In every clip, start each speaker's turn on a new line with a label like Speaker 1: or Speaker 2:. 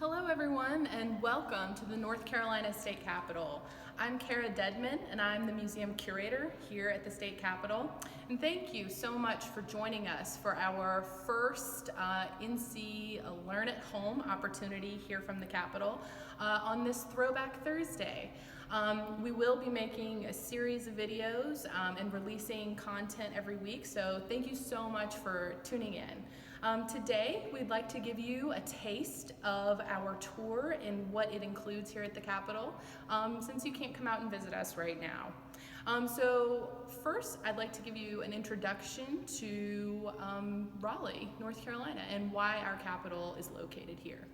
Speaker 1: Hello everyone and welcome to the North Carolina State Capitol. I'm Kara Dedman and I'm the Museum Curator here at the State Capitol. And thank you so much for joining us for our first NC Learn at Home opportunity here from the Capitol on this Throwback Thursday. We will be making a series of videos and releasing content every week, so thank you so much for tuning in. Today, we'd like to give you a taste of our tour and what it includes here at the Capitol, since you can't come out and visit us right now. So first, I'd like to give you an introduction to Raleigh, North Carolina, and why our Capitol is located here.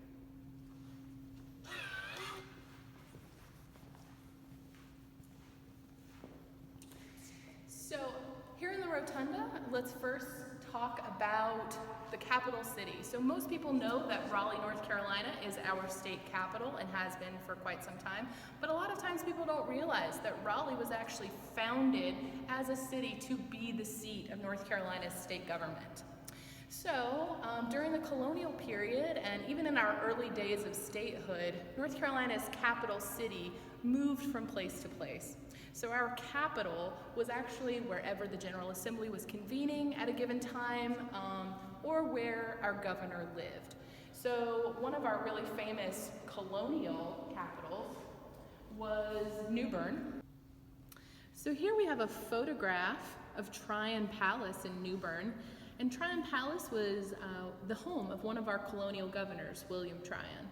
Speaker 1: So here in the Rotunda, let's first talk about the capital city. So most people know that Raleigh, North Carolina is our state capital and has been for quite some time, but a lot of times people don't realize that Raleigh was actually founded as a city to be the seat of North Carolina's state government. So during the colonial period and even in our early days of statehood, North Carolina's capital city moved from place to place. So our capital was actually wherever the General Assembly was convening at a given time or where our governor lived. So one of our really famous colonial capitals was New Bern. So here we have a photograph of Tryon Palace in New Bern. And Tryon Palace was the home of one of our colonial governors, William Tryon.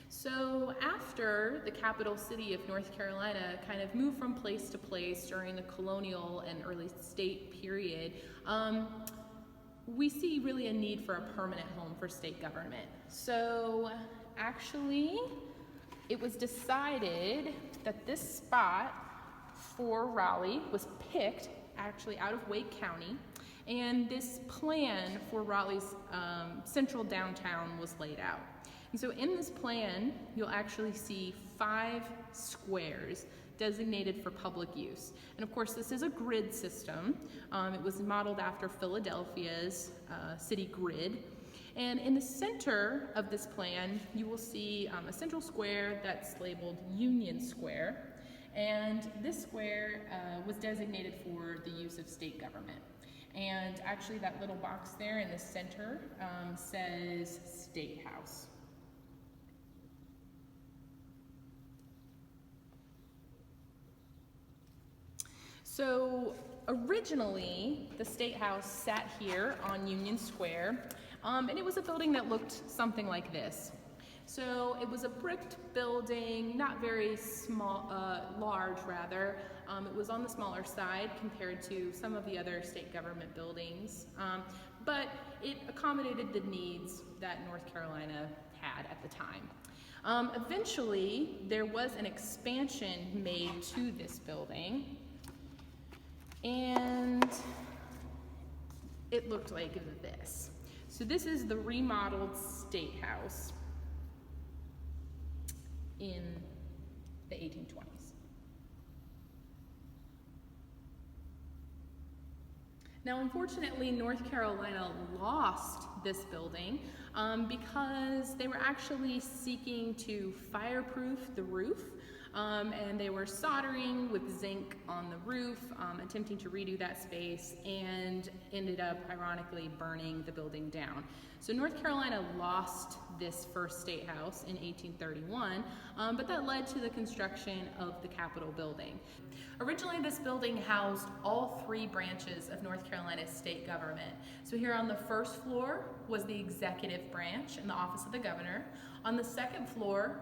Speaker 1: So after the capital city of North Carolina kind of moved from place to place during the colonial and early state period, we see really a need for a permanent home for state government. So actually, it was decided that this spot for Raleigh was picked actually out of Wake County, and this plan for Raleigh's central downtown was laid out. And so in this plan, you'll actually see 5 squares designated for public use. And of course, this is a grid system. It was modeled after Philadelphia's city grid. And in the center of this plan, you will see a central square that's labeled Union Square. And this square was designated for the use of state government. And actually that little box there in the center says State House. So originally, the State House sat here on Union Square, and it was a building that looked something like this. So it was a bricked building, not very large rather. It was on the smaller side compared to some of the other state government buildings, but it accommodated the needs that North Carolina had at the time. Eventually, there was an expansion made to this building, and it looked like this. So this is the remodeled State House in the 1820s. Now, unfortunately, North Carolina lost this building because they were actually seeking to fireproof the roof, and they were soldering with zinc on the roof, attempting to redo that space, and ended up, ironically, burning the building down. So North Carolina lost this first State House in 1831, but that led to the construction of the Capitol building. Originally, this building housed all 3 branches of North Carolina's state government. So here on the first floor was the executive branch and the office of the governor. On the second floor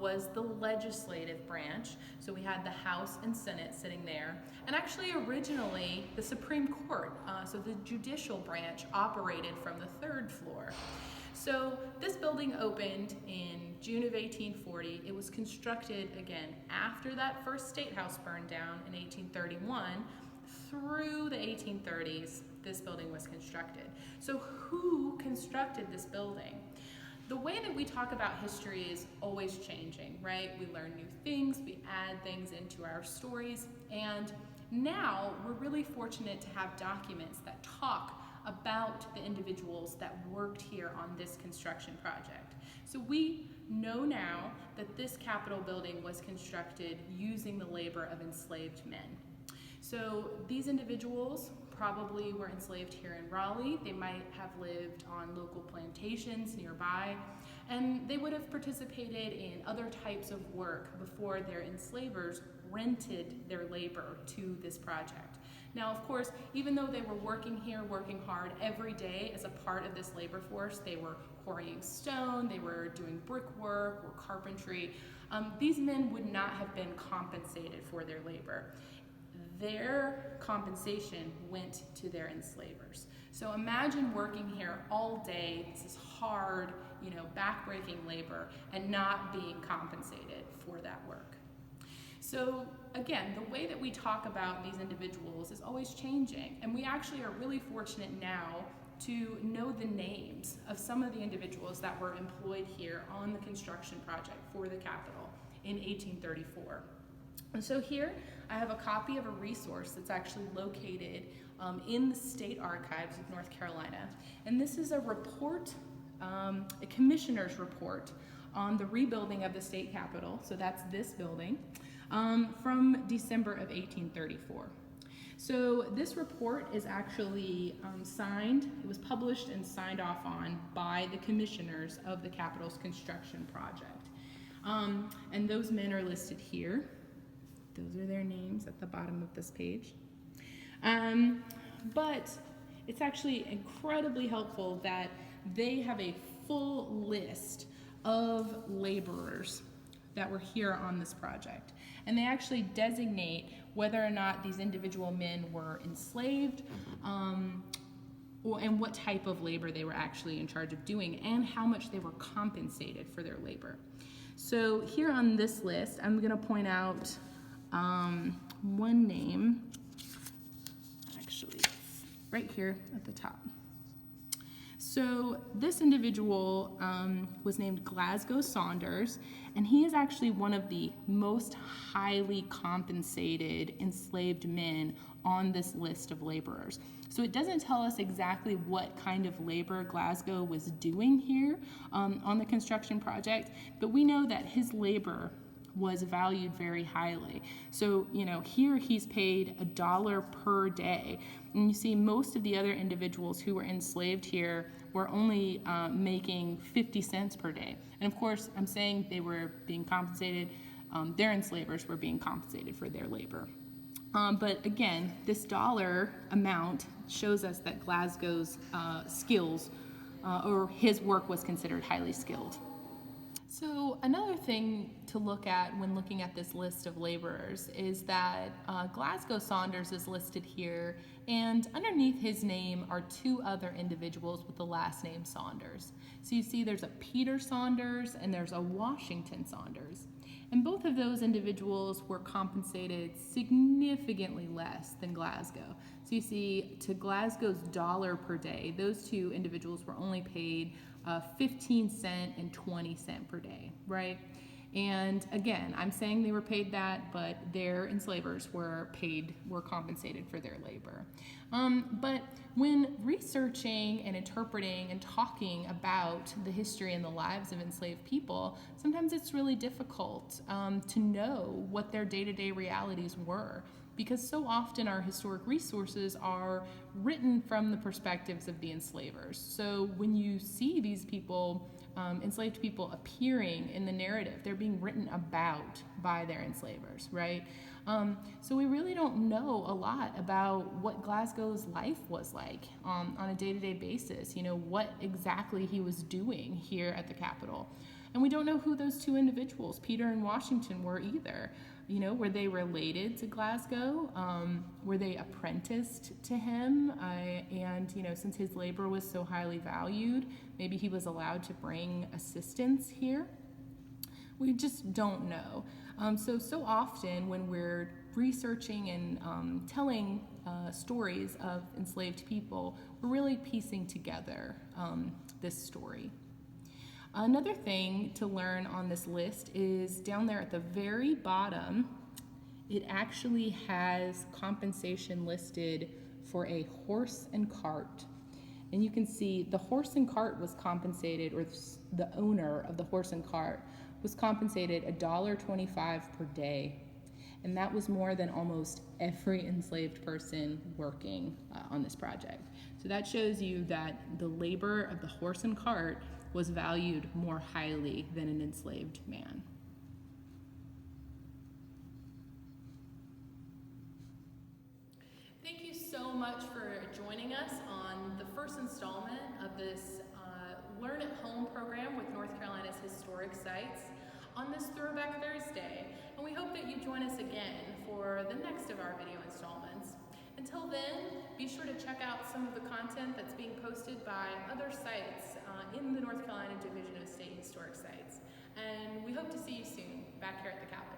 Speaker 1: was the legislative branch. So we had the House and Senate sitting there. And actually, originally, the Supreme Court, so the judicial branch, operated from the 3rd floor. So this building opened in June of 1840. It was constructed again after that first State House burned down in 1831. Through the 1830s, this building was constructed. So who constructed this building? The way that we talk about history is always changing, right? We learn new things, we add things into our stories, and now we're really fortunate to have documents that talk about the individuals that worked here on this construction project. So we know now that this Capitol building was constructed using the labor of enslaved men. So these individuals probably were enslaved here in Raleigh. They might have lived on local plantations nearby, and they would have participated in other types of work before their enslavers rented their labor to this project. Now, of course, even though they were working here, working hard every day as a part of this labor force, they were quarrying stone, they were doing brickwork or carpentry, these men would not have been compensated for their labor. Their compensation went to their enslavers. So imagine working here all day, this is hard, back-breaking labor, and not being compensated for that work. So again, the way that we talk about these individuals is always changing, and we actually are really fortunate now to know the names of some of the individuals that were employed here on the construction project for the Capitol in 1834. And so here I have a copy of a resource that's actually located in the State Archives of North Carolina. And this is a report, a commissioner's report on the rebuilding of the state capitol, so that's this building, from December of 1834. So this report is actually signed, it was published and signed off on by the commissioners of the Capitol's construction project. And those men are listed here. Those are their names at the bottom of this page. But it's actually incredibly helpful that they have a full list of laborers that were here on this project. And they actually designate whether or not these individual men were enslaved, and what type of labor they were actually in charge of doing, and how much they were compensated for their labor. So here on this list, I'm gonna point out one name, actually right here at the top. So this individual was named Glasgow Saunders, and he is actually one of the most highly compensated enslaved men on this list of laborers. So it doesn't tell us exactly what kind of labor Glasgow was doing here on the construction project, but we know that his labor was valued very highly. So, here he's paid $1 per day. And you see most of the other individuals who were enslaved here were only making 50 cents per day. And of course, I'm saying they were being compensated, their enslavers were being compensated for their labor. But again, this dollar amount shows us that Glasgow's skills, or his work was considered highly skilled. So another thing to look at when looking at this list of laborers is that Glasgow Saunders is listed here, and underneath his name are two other individuals with the last name Saunders. So you see there's a Peter Saunders and there's a Washington Saunders. And both of those individuals were compensated significantly less than Glasgow. So you see, to Glasgow's dollar per day, those two individuals were only paid 15 cents and 20 cents per day, right? And again, I'm saying they were paid that, but their enslavers were compensated for their labor. But when researching and interpreting and talking about the history and the lives of enslaved people, sometimes it's really difficult to know what their day-to-day realities were, because so often our historic resources are written from the perspectives of the enslavers. So when you see these people, enslaved people appearing in the narrative, they're being written about by their enslavers, right? So we really don't know a lot about what Glasgow's life was like on a day-to-day basis, what exactly he was doing here at the Capitol. And we don't know who those two individuals, Peter and Washington, were either. Were they related to Glasgow? Were they apprenticed to him? And since his labor was so highly valued, maybe he was allowed to bring assistance here? We just don't know. So often when we're researching and telling stories of enslaved people, we're really piecing together this story. Another thing to learn on this list is down there at the very bottom, it actually has compensation listed for a horse and cart. And you can see the horse and cart was compensated, or the owner of the horse and cart was compensated $1.25 per day. And that was more than almost every enslaved person working on this project. So that shows you that the labor of the horse and cart was valued more highly than an enslaved man. Thank you so much for joining us on the first installment of this Learn at Home program with North Carolina's historic sites on this Throwback Thursday. And we hope that you join us again for the next of our video installments. Until then, be sure to check out some of the content that's being posted by other sites in the North Carolina Division of State Historic Sites. And we hope to see you soon back here at the Capitol.